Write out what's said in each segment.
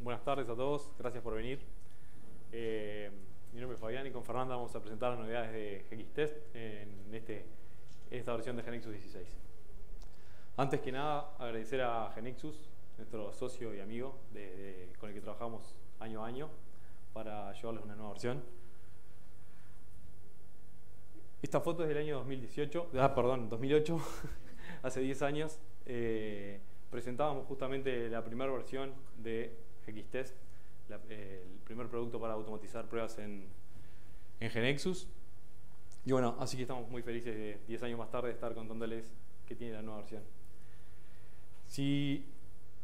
Buenas tardes a todos, gracias por venir. Mi nombre es Fabián y con Fernanda vamos a presentar las novedades de GXTest en esta versión de GeneXus 16. Antes que nada, agradecer a GeneXus, nuestro socio y amigo con el que trabajamos año a año para llevarles una nueva versión. Esta foto es del año 2008, hace 10 años. Presentábamos justamente la primera versión de GXTest, el primer producto para automatizar pruebas en GeneXus. Y bueno, así que estamos muy felices de 10 años más tarde de estar contándoles que tiene la nueva versión. Si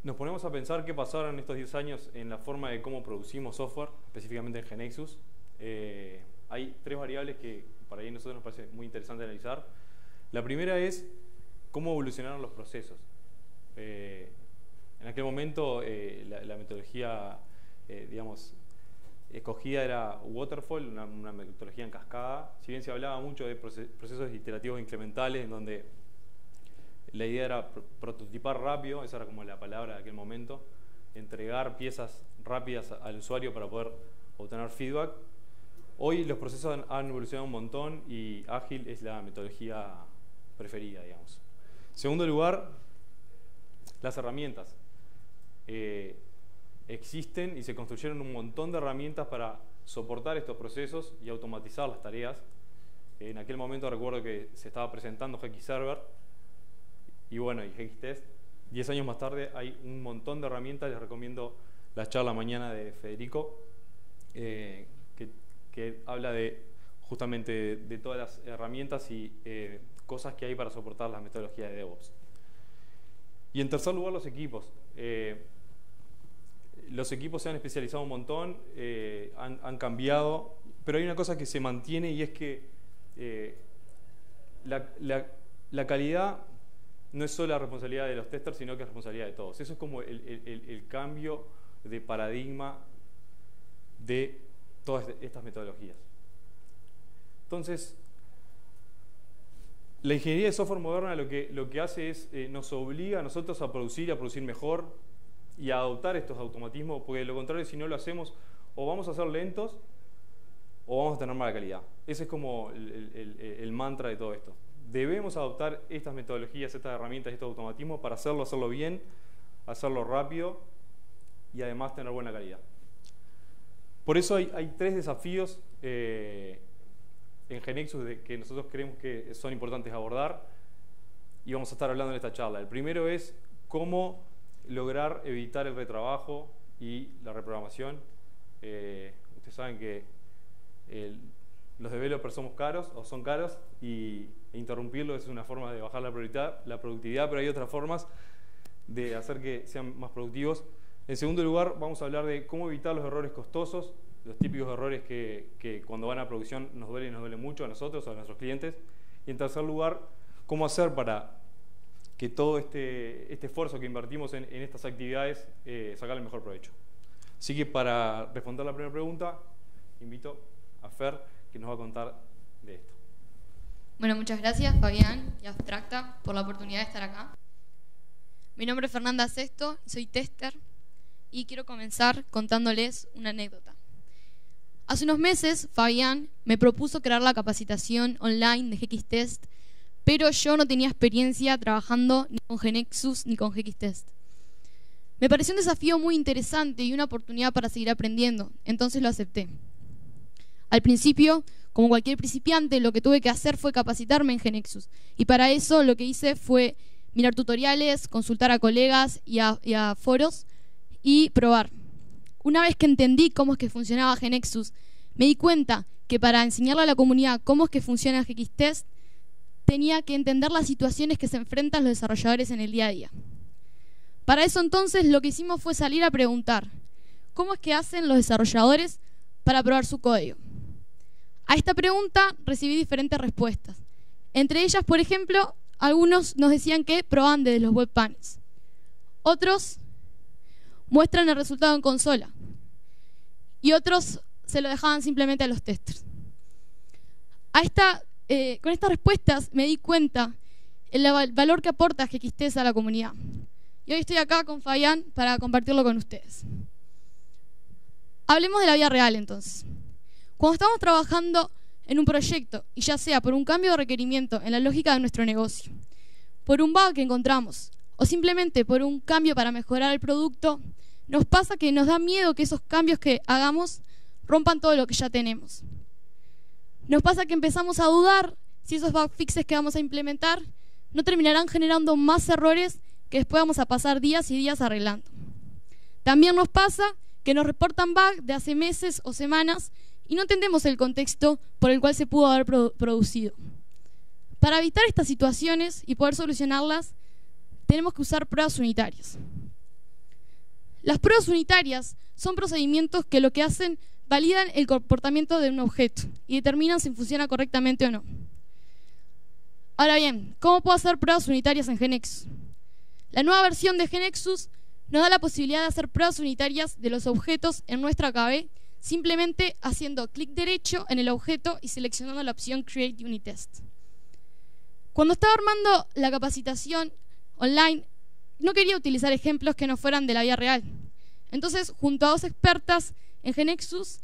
nos ponemos a pensar qué pasaron estos 10 años en la forma de cómo producimos software, específicamente en GeneXus, hay tres variables que para ahí a nosotros nos parece muy interesante analizar. La primera es cómo evolucionaron los procesos. En aquel momento la metodología digamos, escogida era Waterfall, una metodología en cascada. Si bien se hablaba mucho de procesos iterativos incrementales, en donde la idea era prototipar rápido, esa era como la palabra de aquel momento, entregar piezas rápidas al usuario para poder obtener feedback. Hoy los procesos han evolucionado un montón y Ágil es la metodología preferida, digamos. En segundo lugar, las herramientas. Existen y se construyeron un montón de herramientas para soportar estos procesos y automatizar las tareas. En aquel momento recuerdo que se estaba presentando GXServer y bueno, y GXTest. 10 años más tarde hay un montón de herramientas. Les recomiendo la charla mañana de Federico, que habla justamente de todas las herramientas y cosas que hay para soportar las metodologías de DevOps. Y en tercer lugar, los equipos. Los equipos se han especializado un montón, han cambiado, pero hay una cosa que se mantiene y es que la calidad no es solo la responsabilidad de los testers, sino que es responsabilidad de todos. Eso es como el cambio de paradigma de todas estas metodologías. Entonces, la ingeniería de software moderna lo que hace es nos obliga a nosotros a producir mejor y a adoptar estos automatismos, porque de lo contrario, si no lo hacemos, o vamos a ser lentos o vamos a tener mala calidad. Ese es como el mantra de todo esto. Debemos adoptar estas metodologías, estas herramientas, estos automatismos para hacerlo bien, hacerlo rápido y además tener buena calidad. Por eso hay tres desafíos en GeneXus que nosotros creemos que son importantes abordar y vamos a estar hablando en esta charla. El primero es cómo lograr evitar el retrabajo y la reprogramación. Ustedes saben que los developers somos caros o son caros e interrumpirlo es una forma de bajar la productividad, pero hay otras formas de hacer que sean más productivos. En segundo lugar, vamos a hablar de cómo evitar los errores costosos, los típicos errores que cuando van a producción nos duele mucho a nosotros, a nuestros clientes. Y en tercer lugar, cómo hacer para que todo este esfuerzo que invertimos en estas actividades sacarle el mejor provecho. Así que para responder la primera pregunta, invito a Fer, que nos va a contar de esto. Bueno, muchas gracias Fabián y Abstracta por la oportunidad de estar acá. Mi nombre es Fernanda Sesto, soy tester y quiero comenzar contándoles una anécdota. Hace unos meses Fabián me propuso crear la capacitación online de GXTest, pero yo no tenía experiencia trabajando ni con GeneXus ni con GXTest. Me pareció un desafío muy interesante y una oportunidad para seguir aprendiendo, entonces lo acepté. Al principio, como cualquier principiante, lo que tuve que hacer fue capacitarme en GeneXus, y para eso lo que hice fue mirar tutoriales, consultar a colegas y a foros y probar. Una vez que entendí cómo es que funcionaba GeneXus, me di cuenta que para enseñarle a la comunidad cómo es que funciona GXTest, tenía que entender las situaciones que se enfrentan los desarrolladores en el día a día. Para eso entonces lo que hicimos fue salir a preguntar ¿cómo es que hacen los desarrolladores para probar su código? A esta pregunta recibí diferentes respuestas. Entre ellas, por ejemplo, algunos nos decían que probaban desde los webpanels. Otros muestran el resultado en consola. Y otros se lo dejaban simplemente a los testers. Con estas respuestas me di cuenta el valor que aporta GXTest a la comunidad. Y hoy estoy acá con Fabián para compartirlo con ustedes. Hablemos de la vida real entonces. Cuando estamos trabajando en un proyecto, y ya sea por un cambio de requerimiento en la lógica de nuestro negocio, por un bug que encontramos, o simplemente por un cambio para mejorar el producto, nos pasa que nos da miedo que esos cambios que hagamos rompan todo lo que ya tenemos. Nos pasa que empezamos a dudar si esos bug fixes que vamos a implementar no terminarán generando más errores que después vamos a pasar días y días arreglando. También nos pasa que nos reportan bugs de hace meses o semanas y no entendemos el contexto por el cual se pudo haber producido. Para evitar estas situaciones y poder solucionarlas, tenemos que usar pruebas unitarias. Las pruebas unitarias son procedimientos que lo que hacen validan el comportamiento de un objeto y determinan si funciona correctamente o no. Ahora bien, ¿cómo puedo hacer pruebas unitarias en GeneXus? La nueva versión de GeneXus nos da la posibilidad de hacer pruebas unitarias de los objetos en nuestra KB simplemente haciendo clic derecho en el objeto y seleccionando la opción Create Unit Test. Cuando estaba armando la capacitación online, no quería utilizar ejemplos que no fueran de la vida real. Entonces, junto a dos expertas en GeneXus,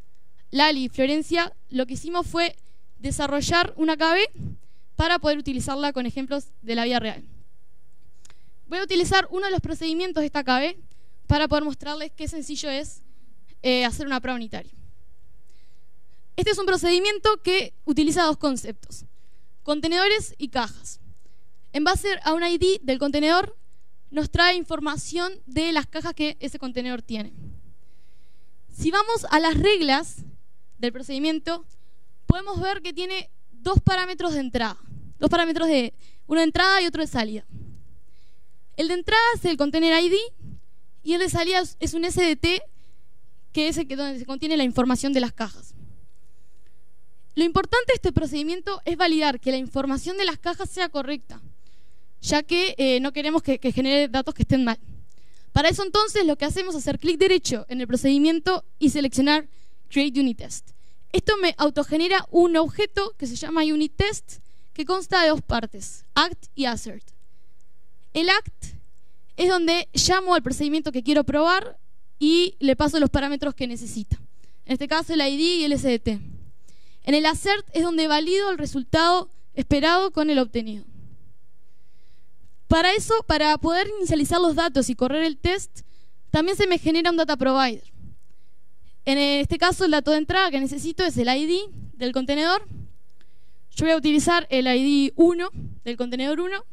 Lali y Florencia, lo que hicimos fue desarrollar una KB para poder utilizarla con ejemplos de la vida real. Voy a utilizar uno de los procedimientos de esta KB para poder mostrarles qué sencillo es hacer una prueba unitaria. Este es un procedimiento que utiliza dos conceptos: contenedores y cajas. En base a un ID del contenedor, nos trae información de las cajas que ese contenedor tiene. Si vamos a las reglas del procedimiento, podemos ver que tiene dos parámetros de entrada. Dos parámetros, uno de entrada y otro de salida. El de entrada es el container ID y el de salida es un SDT, que es donde se contiene la información de las cajas. Lo importante de este procedimiento es validar que la información de las cajas sea correcta, ya que no queremos que genere datos que estén mal. Para eso entonces lo que hacemos es hacer clic derecho en el procedimiento y seleccionar Create Unit Test. Esto me autogenera un objeto que se llama Unit Test, que consta de dos partes, Act y Assert. El Act es donde llamo al procedimiento que quiero probar y le paso los parámetros que necesita. En este caso el ID y el SDT. En el Assert es donde valido el resultado esperado con el obtenido. Para eso, para poder inicializar los datos y correr el test, también se me genera un data provider. En este caso, el dato de entrada que necesito es el ID del contenedor. Yo voy a utilizar el ID 1 del contenedor 1.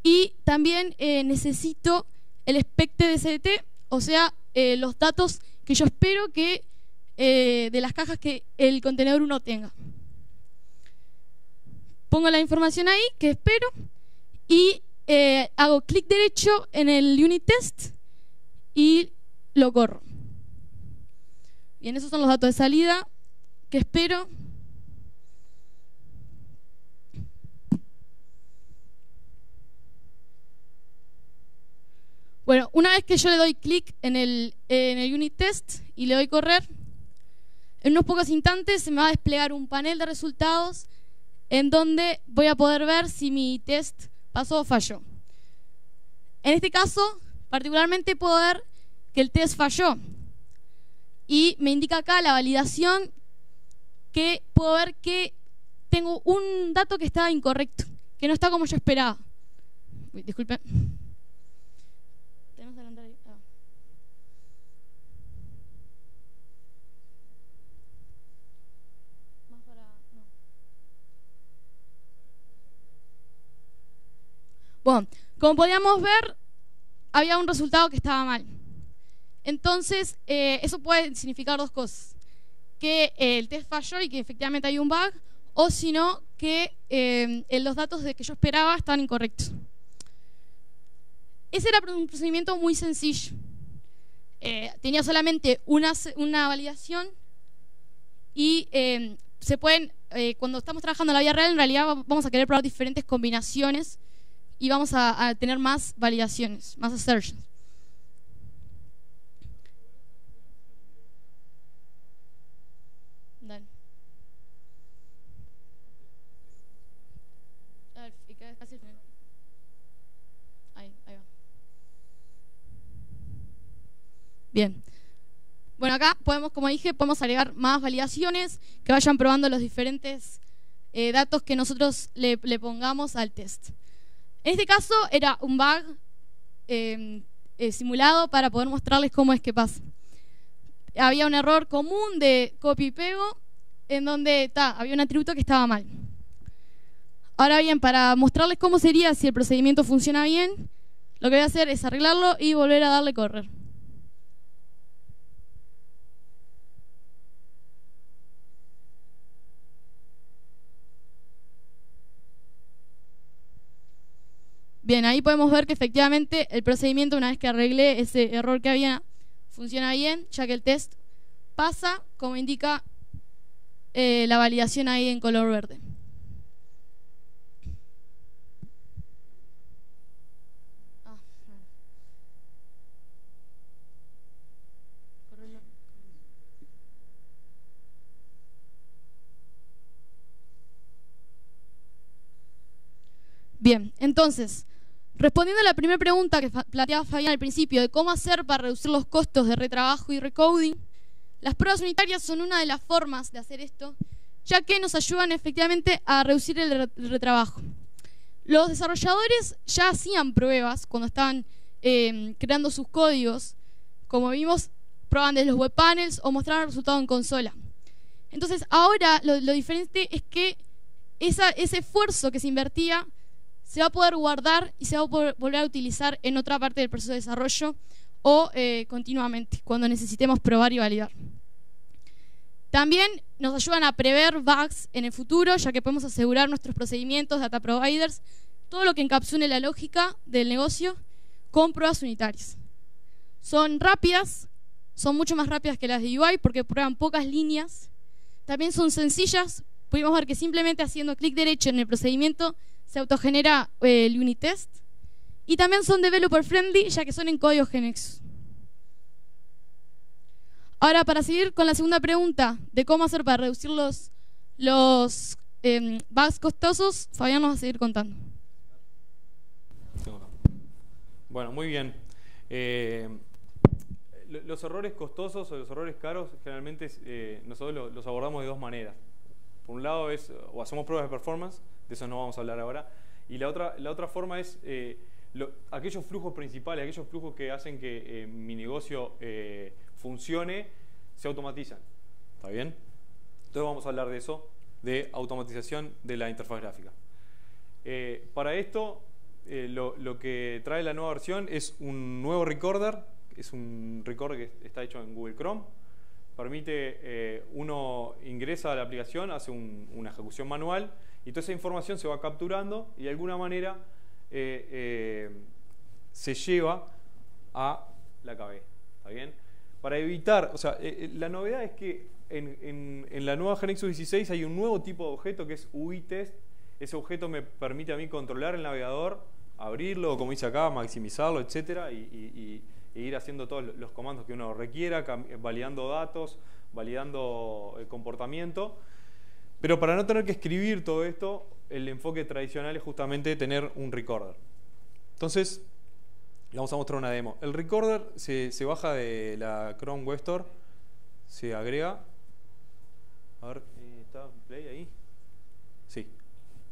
Y también necesito el expected SDT, o sea, los datos que yo espero que de las cajas que el contenedor 1 tenga. Pongo la información ahí que espero y hago clic derecho en el unit test y lo corro. Bien, esos son los datos de salida que espero. Bueno, una vez que yo le doy clic en el unit test y le doy correr, en unos pocos instantes se me va a desplegar un panel de resultados en donde voy a poder ver si mi test pasó o falló. En este caso, particularmente puedo ver que el test falló y me indica acá la validación, que puedo ver que tengo un dato que está incorrecto, que no está como yo esperaba. Uy, disculpen. Tenemos que adelantar ahí. Ah. Más para... no. Bueno, como podíamos ver, había un resultado que estaba mal. Entonces, eso puede significar dos cosas: que el test falló y que efectivamente hay un bug, o si no, que los datos de que yo esperaba están incorrectos. Ese era un procedimiento muy sencillo. Tenía solamente una validación y se pueden, cuando estamos trabajando en la vida real, en realidad vamos a querer probar diferentes combinaciones y vamos a tener más validaciones, más assertions. Dale. A ver, casi el final. Ahí va. Bien. Bueno, acá podemos, como dije, podemos agregar más validaciones que vayan probando los diferentes datos que nosotros le pongamos al test. En este caso era un bug simulado para poder mostrarles cómo es que pasa. Había un error común de copia y pego en donde había un atributo que estaba mal. Ahora bien, para mostrarles cómo sería si el procedimiento funciona bien, lo que voy a hacer es arreglarlo y volver a darle correr. Bien, ahí podemos ver que efectivamente el procedimiento, una vez que arreglé ese error que había, funciona bien, ya que el test pasa, como indica la validación ahí en color verde. Bien, entonces, respondiendo a la primera pregunta que planteaba Fabián al principio de cómo hacer para reducir los costos de retrabajo y recoding, las pruebas unitarias son una de las formas de hacer esto, ya que nos ayudan efectivamente a reducir el retrabajo. Los desarrolladores ya hacían pruebas cuando estaban creando sus códigos, como vimos, probaban desde los web panels o mostraban el resultado en consola. Entonces ahora lo diferente es que ese esfuerzo que se invertía se va a poder guardar y se va a poder volver a utilizar en otra parte del proceso de desarrollo o continuamente, cuando necesitemos probar y validar. También nos ayudan a prever bugs en el futuro, ya que podemos asegurar nuestros procedimientos, data providers, todo lo que encapsule la lógica del negocio con pruebas unitarias. Son rápidas, son mucho más rápidas que las de UI porque prueban pocas líneas. También son sencillas, pudimos ver que simplemente haciendo clic derecho en el procedimiento se autogenera el unit test. Y también son developer friendly, ya que son en código GNX. Ahora, para seguir con la segunda pregunta de cómo hacer para reducir los bugs costosos, Fabián nos va a seguir contando. Bueno, muy bien. Los errores costosos o los errores caros generalmente nosotros los abordamos de dos maneras. Por un lado es, o hacemos pruebas de performance, de eso no vamos a hablar ahora, y la otra forma es aquellos flujos principales, aquellos flujos que hacen que mi negocio funcione, se automatizan. ¿Está bien? Entonces vamos a hablar de eso, de automatización de la interfaz gráfica. Para esto, lo que trae la nueva versión es un nuevo recorder, es un recorder que está hecho en Google Chrome. Permite, uno ingresa a la aplicación, hace una ejecución manual y toda esa información se va capturando y de alguna manera se lleva a la KB. ¿Está bien? Para evitar, o sea, la novedad es que en la nueva GNX 16 hay un nuevo tipo de objeto que es UI test. Ese objeto me permite a mí controlar el navegador, abrirlo, como dice acá, maximizarlo, etcétera, e ir haciendo todos los comandos que uno requiera, validando datos, validando el comportamiento. Pero para no tener que escribir todo esto, el enfoque tradicional es justamente tener un recorder. Entonces, le vamos a mostrar una demo. El recorder se baja de la Chrome Web Store, se agrega. A ver, ¿está play ahí? Sí,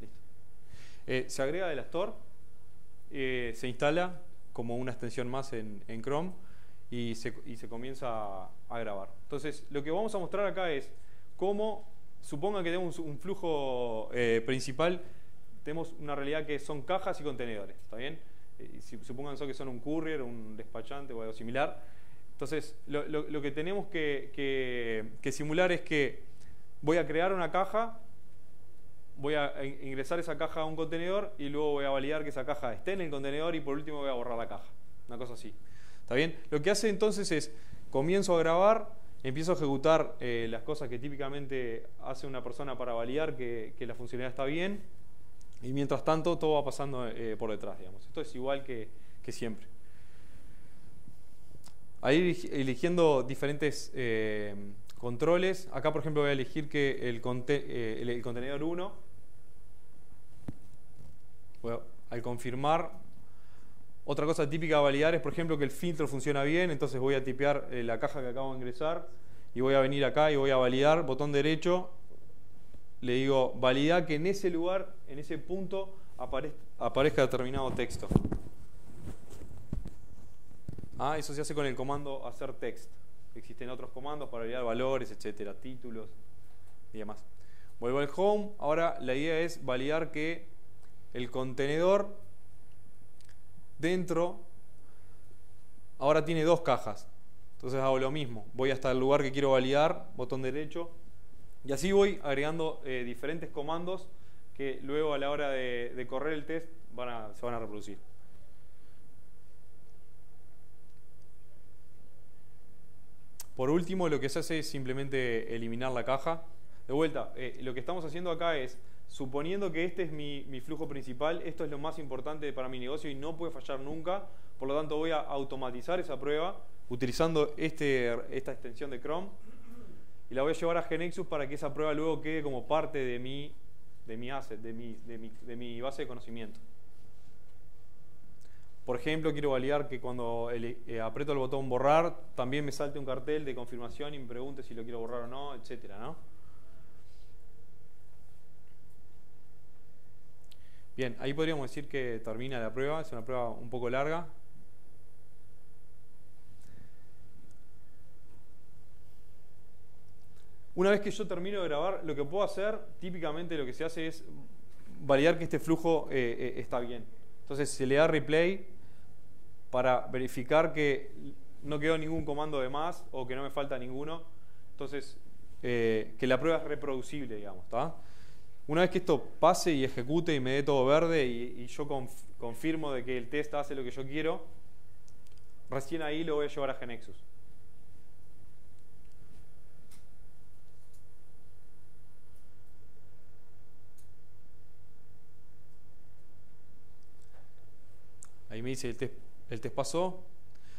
listo. Se agrega de la Store, se instala como una extensión más en Chrome y se comienza a grabar. Entonces, lo que vamos a mostrar acá es cómo, supongan que tenemos un flujo principal, tenemos una realidad que son cajas y contenedores, ¿está bien? Supongan que son un courier, un despachante o algo similar. Entonces, lo que tenemos que simular es que voy a crear una caja, voy a ingresar esa caja a un contenedor y luego voy a validar que esa caja esté en el contenedor y por último voy a borrar la caja. Una cosa así. ¿Está bien? Lo que hace entonces es, comienzo a grabar, empiezo a ejecutar las cosas que típicamente hace una persona para validar que la funcionalidad está bien y mientras tanto todo va pasando por detrás, digamos. Esto es igual que siempre. Ahí eligiendo diferentes controles. Acá, por ejemplo, voy a elegir que el contenedor 1, al confirmar, Otra cosa típica de validar es, por ejemplo, que el filtro funciona bien, entonces voy a tipear la caja que acabo de ingresar y voy a venir acá y voy a validar, botón derecho, le digo validar que en ese lugar, en ese punto, aparezca determinado texto. Eso se hace con el comando hacer text. Existen otros comandos para validar valores, etcétera, títulos y demás. Vuelvo al home. Ahora la idea es validar que el contenedor dentro ahora tiene dos cajas. Entonces hago lo mismo. Voy hasta el lugar que quiero validar, botón derecho. Y así voy agregando diferentes comandos que luego a la hora de correr el test se van a reproducir. Por último, lo que se hace es simplemente eliminar la caja. De vuelta, lo que estamos haciendo acá es, suponiendo que este es mi flujo principal, esto es lo más importante para mi negocio y no puede fallar nunca, por lo tanto voy a automatizar esa prueba utilizando esta extensión de Chrome y la voy a llevar a GeneXus para que esa prueba luego quede como parte de mi asset, de mi base de conocimiento. Por ejemplo, quiero validar que cuando aprieto el botón borrar, también me salte un cartel de confirmación y me pregunte si lo quiero borrar o no, etcétera, ¿no? Bien, ahí podríamos decir que termina la prueba, es una prueba un poco larga. Una vez que yo termino de grabar, lo que puedo hacer, típicamente lo que se hace es validar que este flujo está bien. Entonces se le da replay para verificar que no quedó ningún comando de más o que no me falta ninguno. Entonces, que la prueba es reproducible, digamos, ¿tá? Una vez que esto pase y ejecute y me dé todo verde y yo confirmo de que el test hace lo que yo quiero, recién ahí lo voy a llevar a GeneXus. Ahí me dice el test pasó.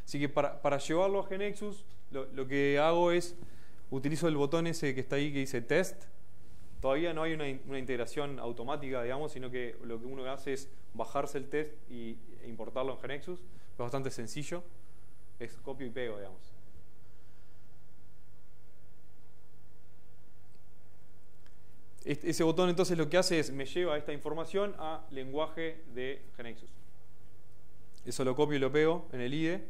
Así que para llevarlo a GeneXus, lo que hago es, utilizo el botón ese que está ahí que dice test. Todavía no hay una integración automática, digamos, sino que lo que uno hace es bajarse el test e importarlo en GeneXus. Es bastante sencillo. Es copio y pego, digamos. Ese botón entonces lo que hace es me lleva esta información a lenguaje de GeneXus. Eso lo copio y lo pego en el IDE.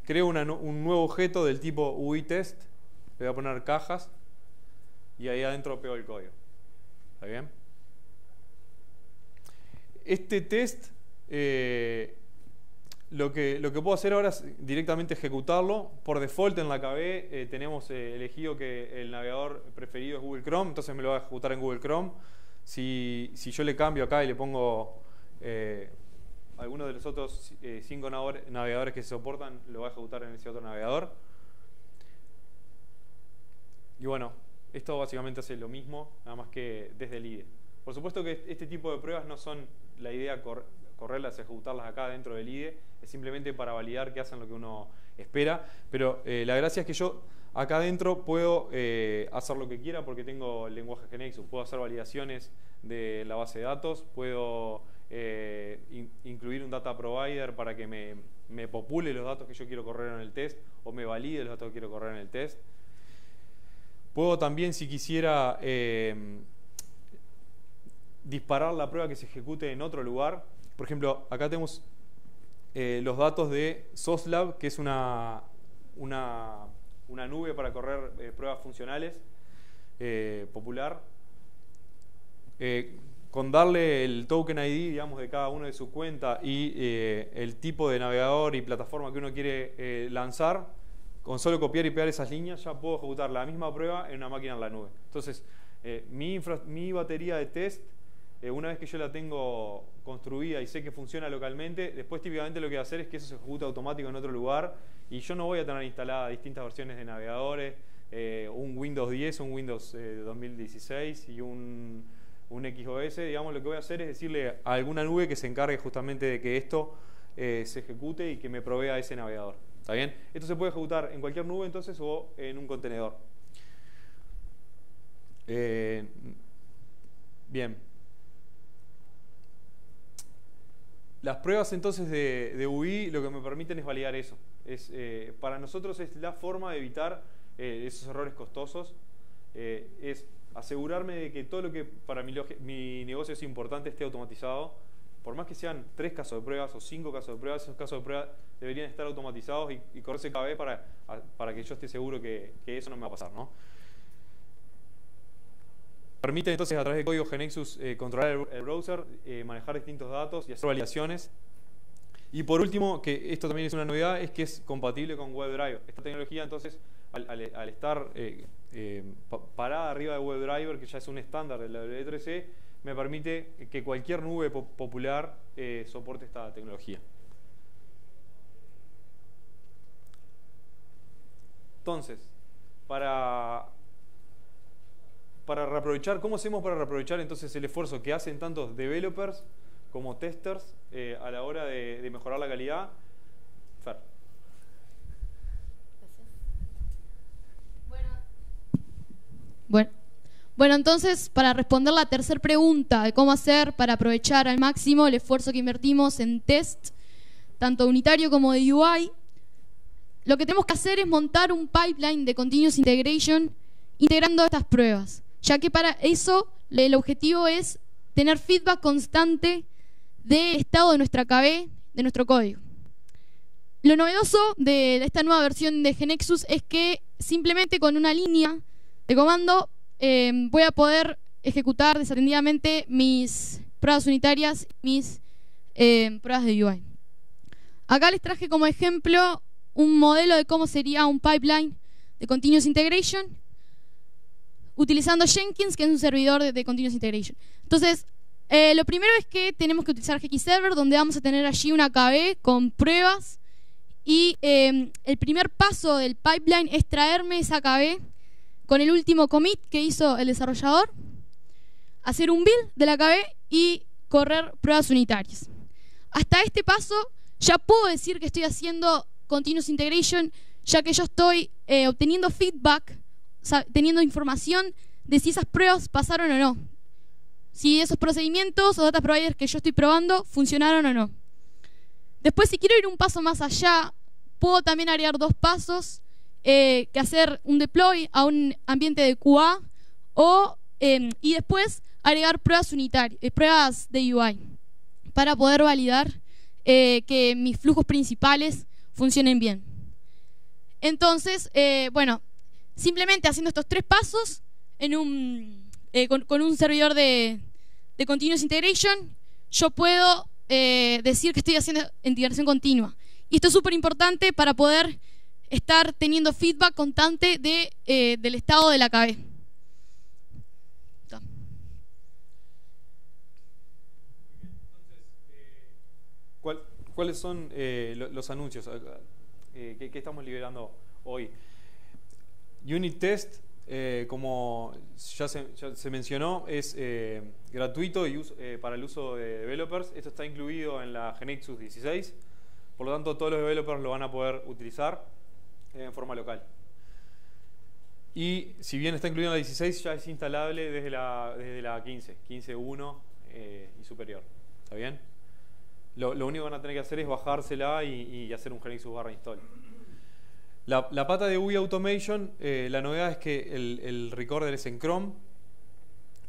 Creo un nuevo objeto del tipo UITest. Le voy a poner cajas. Y ahí adentro pego el código. ¿Está bien? Este test, lo que puedo hacer ahora es directamente ejecutarlo. Por default en la KB tenemos elegido que el navegador preferido es Google Chrome. Entonces me lo voy a ejecutar en Google Chrome. Si yo le cambio acá y le pongo alguno de los otros 5 navegadores que se soportan, lo va a ejecutar en ese otro navegador. Y bueno, esto básicamente hace lo mismo, nada más que desde el IDE. Por supuesto que este tipo de pruebas no son la idea correrlas, ejecutarlas acá dentro del IDE, es simplemente para validar que hacen lo que uno espera. Pero la gracia es que yo acá adentro puedo hacer lo que quiera porque tengo el lenguaje GeneXus. Puedo hacer validaciones de la base de datos, puedo incluir un data provider para que me popule los datos que yo quiero correr en el test o me valide los datos que quiero correr en el test. Puedo también, si quisiera, disparar la prueba que se ejecute en otro lugar. Por ejemplo, acá tenemos los datos de SOSLab, que es una nube para correr pruebas funcionales popular. Con darle el token ID, digamos, de cada uno de su cuenta y el tipo de navegador y plataforma que uno quiere lanzar, con solo copiar y pegar esas líneas ya puedo ejecutar la misma prueba en una máquina en la nube. Entonces, mi batería de test, una vez que yo la tengo construida y sé que funciona localmente, después típicamente lo que voy a hacer es que eso se ejecute automático en otro lugar y yo no voy a tener instaladas distintas versiones de navegadores, un Windows 10, un Windows 2016 y un XOS. Digamos, lo que voy a hacer es decirle a alguna nube que se encargue justamente de que esto se ejecute y que me provea ese navegador. ¿Está bien? Esto se puede ejecutar en cualquier nube entonces o en un contenedor. Bien. Las pruebas entonces de UI lo que me permiten es validar eso. Para nosotros es la forma de evitar esos errores costosos. Es asegurarme de que todo lo que para mi negocio es importante esté automatizado. Por más que sean 3 casos de pruebas o 5 casos de pruebas, esos casos de pruebas deberían estar automatizados y correrse cada vez para que yo esté seguro que eso no me va a pasar, ¿no? Permite entonces a través de código GeneXus controlar el browser, manejar distintos datos y hacer validaciones. Y por último, que esto también es una novedad, es que es compatible con WebDriver. Esta tecnología entonces, al estar parada arriba de WebDriver, que ya es un estándar de la W3C, me permite que cualquier nube popular soporte esta tecnología. Entonces, para reaprovechar, ¿cómo hacemos para reaprovechar entonces el esfuerzo que hacen tantos developers como testers a la hora de mejorar la calidad? Fer. Bueno, entonces, para responder la tercera pregunta de cómo hacer para aprovechar al máximo el esfuerzo que invertimos en test, tanto unitario como de UI, lo que tenemos que hacer es montar un pipeline de continuous integration integrando estas pruebas, ya que para eso el objetivo es tener feedback constante del estado de nuestra KB, de nuestro código. Lo novedoso de esta nueva versión de GeneXus es que simplemente con una línea de comando voy a poder ejecutar desatendidamente mis pruebas unitarias y mis pruebas de UI. Acá les traje como ejemplo un modelo de cómo sería un pipeline de Continuous Integration utilizando Jenkins, que es un servidor de Continuous Integration. Entonces, lo primero es que tenemos que utilizar GXServer, donde vamos a tener allí una KB con pruebas y el primer paso del pipeline es traerme esa KB con el último commit que hizo el desarrollador, hacer un build de la KB y correr pruebas unitarias. Hasta este paso ya puedo decir que estoy haciendo Continuous Integration, ya que yo estoy obteniendo feedback, teniendo información de si esas pruebas pasaron o no, si esos procedimientos o data providers que yo estoy probando funcionaron o no. Después, si quiero ir un paso más allá, puedo también agregar 2 pasos, que hacer un deploy a un ambiente de QA y después agregar pruebas unitarias, pruebas de UI para poder validar que mis flujos principales funcionen bien. Entonces, bueno, simplemente haciendo estos 3 pasos con un servidor de Continuous Integration, yo puedo decir que estoy haciendo integración continua. Y esto es súper importante para poder estar teniendo feedback constante del estado de la KB. ¿Cuáles son los anuncios que estamos liberando hoy? Unit Test, como ya se mencionó, es gratuito y para el uso de developers. Esto está incluido en la GeneXus 16. Por lo tanto, todos los developers lo van a poder utilizar en forma local. Y si bien está incluido en la 16, ya es instalable desde la 15, 15.1 y superior. ¿Está bien? Lo único que van a tener que hacer es bajársela y hacer un GeneXus /install. La pata de UI Automation, la novedad es que el recorder es en Chrome,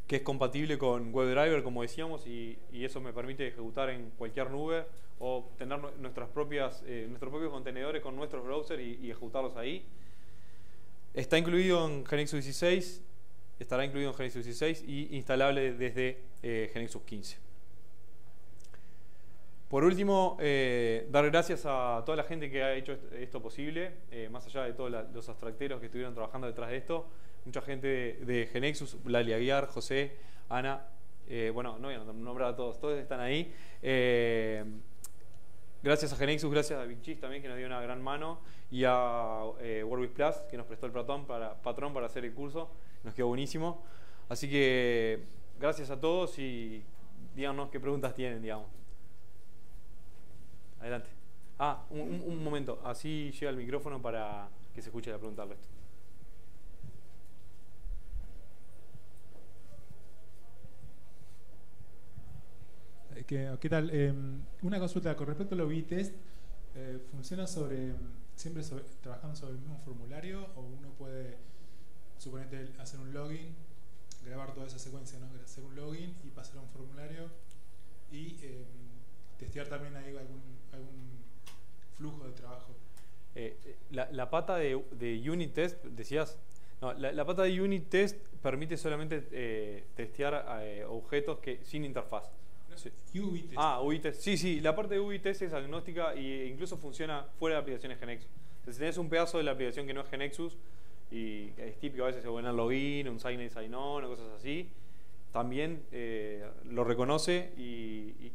que es compatible con WebDriver, como decíamos, y eso me permite ejecutar en cualquier nube o tener nuestros propios contenedores con nuestros browsers y ejecutarlos ahí. Está incluido en GeneXus 16, estará incluido en GeneXus 16 y instalable desde GeneXus 15. Por último, dar gracias a toda la gente que ha hecho esto posible, más allá de todos los abstracteros que estuvieron trabajando detrás de esto. Mucha gente de GeneXus, Lali Aguiar, José, Ana, bueno, no voy a nombrar a todos están ahí. Gracias a GeneXus, gracias a Big Cheese también, que nos dio una gran mano, y a WordWith Plus, que nos prestó el patrón para hacer el curso. Nos quedó buenísimo. Así que gracias a todos y díganos qué preguntas tienen, digamos. Adelante. Un momento. Así llega el micrófono para que se escuche la pregunta al resto. ¿Qué tal? Una consulta con respecto a los B-Test. ¿Funciona siempre trabajando sobre el mismo formulario o uno puede, suponete, hacer un login, grabar toda esa secuencia, ¿no? Hacer un login y pasar a un formulario y testear también ahí algún flujo de trabajo? La pata de unit test, decías. No, la pata de unit test permite solamente testear objetos sin interfaz. Sí. UV-test. UV-test. Sí, la parte de UV-test es agnóstica e incluso funciona fuera de aplicaciones GeneXus. Entonces, si tenés un pedazo de la aplicación que no es GeneXus, y es típico a veces se poner login, un sign in, sign on, o cosas así, también lo reconoce y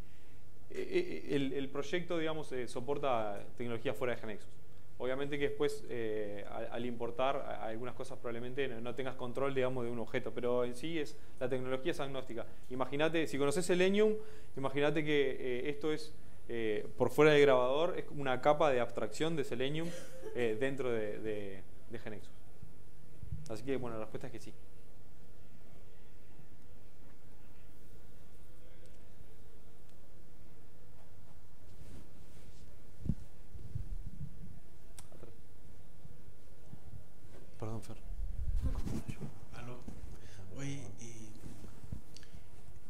el proyecto, digamos, soporta tecnología fuera de GeneXus. Obviamente que después, al importar algunas cosas, probablemente no tengas control, digamos, de un objeto, pero en sí la tecnología es agnóstica. Imagínate, si conoces Selenium, imagínate que esto es, por fuera del grabador, es como una capa de abstracción de Selenium dentro de GeneXus. Así que, bueno, la respuesta es que sí. Perdón, Fer. Aló. Oye,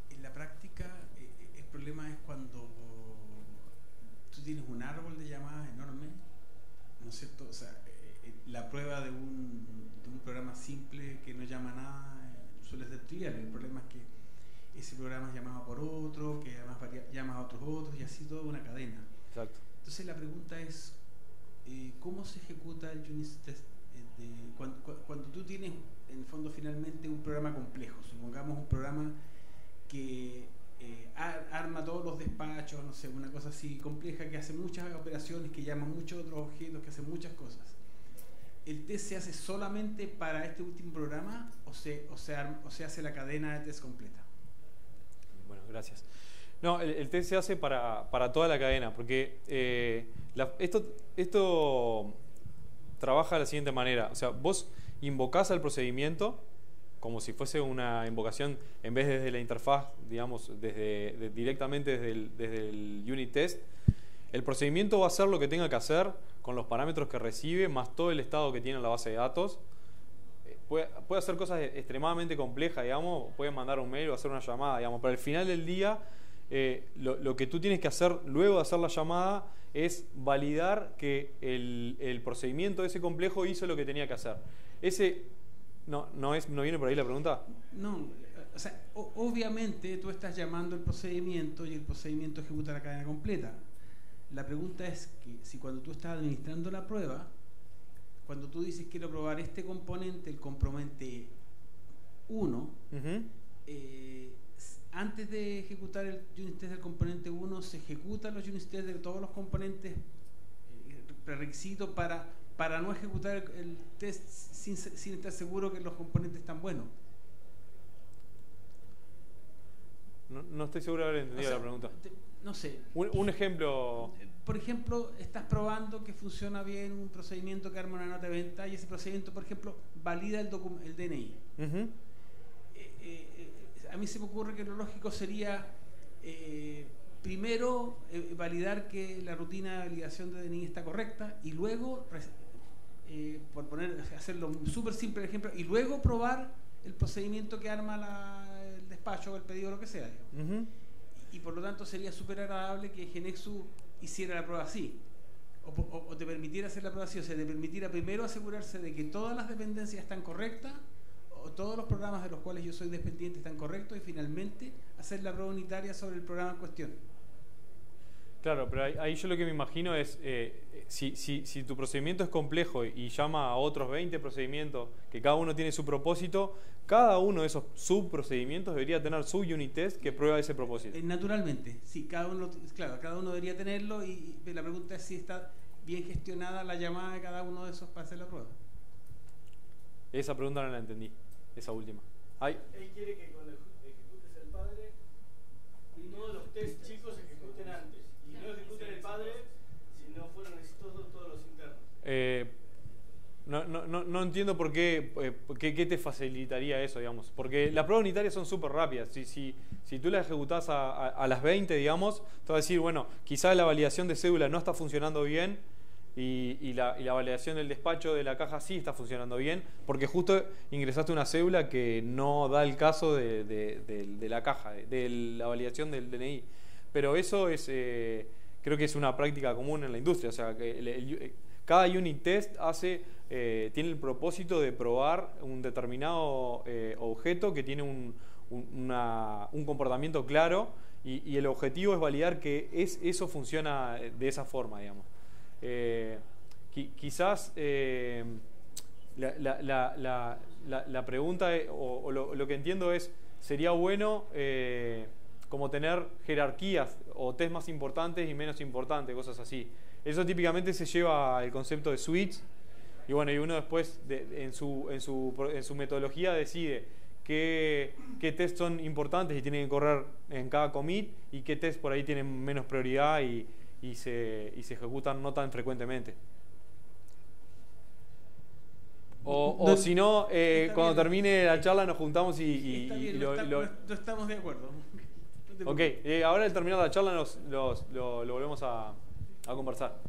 en la práctica el problema es cuando tú tienes un árbol de llamadas enorme, ¿no es cierto? O sea, la prueba de un programa simple que no llama nada suele ser trivial. El problema es que ese programa es llamado por otro, que además llama a otros, y así toda una cadena. Exacto. Entonces la pregunta es, ¿cómo se ejecuta el unit test? Cuando tú tienes en el fondo finalmente un programa complejo, supongamos un programa que arma todos los despachos, no sé, una cosa así compleja, que hace muchas operaciones, que llama muchos otros objetos, que hace muchas cosas. ¿El test se hace solamente para este último programa o se hace la cadena de test completa? Bueno, gracias. No, el test se hace para toda la cadena, porque esto trabaja de la siguiente manera. O sea, vos invocás al procedimiento como si fuese una invocación, en vez desde la interfaz, digamos, directamente desde el unit test. El procedimiento va a hacer lo que tenga que hacer con los parámetros que recibe, más todo el estado que tiene en la base de datos. Puede hacer cosas extremadamente complejas, digamos, puede mandar un mail o hacer una llamada, digamos, pero al final del día lo que tú tienes que hacer luego de hacer la llamada es validar que el procedimiento de ese complejo hizo lo que tenía que hacer. ¿No viene por ahí la pregunta? No, o sea, obviamente tú estás llamando el procedimiento y el procedimiento ejecuta la cadena completa. La pregunta es que si cuando tú estás administrando la prueba, cuando tú dices quiero probar este componente, el componente 1, antes de ejecutar el unit test del componente 1, se ejecutan los unit tests de todos los componentes prerequisitos para no ejecutar el test sin estar seguro que los componentes están buenos. No estoy seguro de haber entendido la pregunta. No sé. Un ejemplo. Por ejemplo, estás probando que funciona bien un procedimiento que arma una nota de venta y ese procedimiento, por ejemplo, valida el DNI. A mí se me ocurre que lo lógico sería primero validar que la rutina de validación de DNI está correcta y luego, hacerlo súper simple el ejemplo, y luego probar el procedimiento que arma el despacho o el pedido o lo que sea. Y por lo tanto sería súper agradable que GeneXus hiciera la prueba así, o te permitiera hacer la prueba así, o sea, te permitiera primero asegurarse de que todas las dependencias están correctas, o todos los programas de los cuales yo soy dependiente están correctos, y finalmente hacer la prueba unitaria sobre el programa en cuestión. Claro, pero ahí yo lo que me imagino es, si tu procedimiento es complejo y llama a otros 20 procedimientos, que cada uno tiene su propósito, cada uno de esos subprocedimientos debería tener su unit test que prueba ese propósito. Naturalmente, sí, cada uno debería tenerlo, y la pregunta es si está bien gestionada la llamada de cada uno de esos para hacer la prueba. Esa pregunta no la entendí, esa última. Él quiere que cuando ejecutes el padre, uno de los test chicos se ejecuten antes, y no ejecuten el padre si no fueron exitosos todos los internos. no entiendo por qué, qué te facilitaría eso, digamos. Porque las pruebas unitarias son súper rápidas. Si tú las ejecutás a las 20, digamos, te vas a decir, bueno, quizás la validación de cédula no está funcionando bien y la validación del despacho de la caja sí está funcionando bien, porque justo ingresaste una cédula que no da el caso de la caja, de la validación del DNI. Pero eso es, creo que es una práctica común en la industria. O sea, que cada unit test tiene el propósito de probar un determinado objeto que tiene un comportamiento claro y el objetivo es validar que eso funciona de esa forma, digamos. Quizás la pregunta o lo que entiendo es, sería bueno como tener jerarquías o test más importantes y menos importantes, cosas así. Eso típicamente se lleva al concepto de suites y bueno, y uno después en su metodología decide qué test son importantes y tienen que correr en cada commit y qué test por ahí tienen menos prioridad y se ejecutan no tan frecuentemente. O si no, cuando termine la charla nos juntamos no estamos de acuerdo. Ok, ahora al terminar la charla lo volvemos a conversar.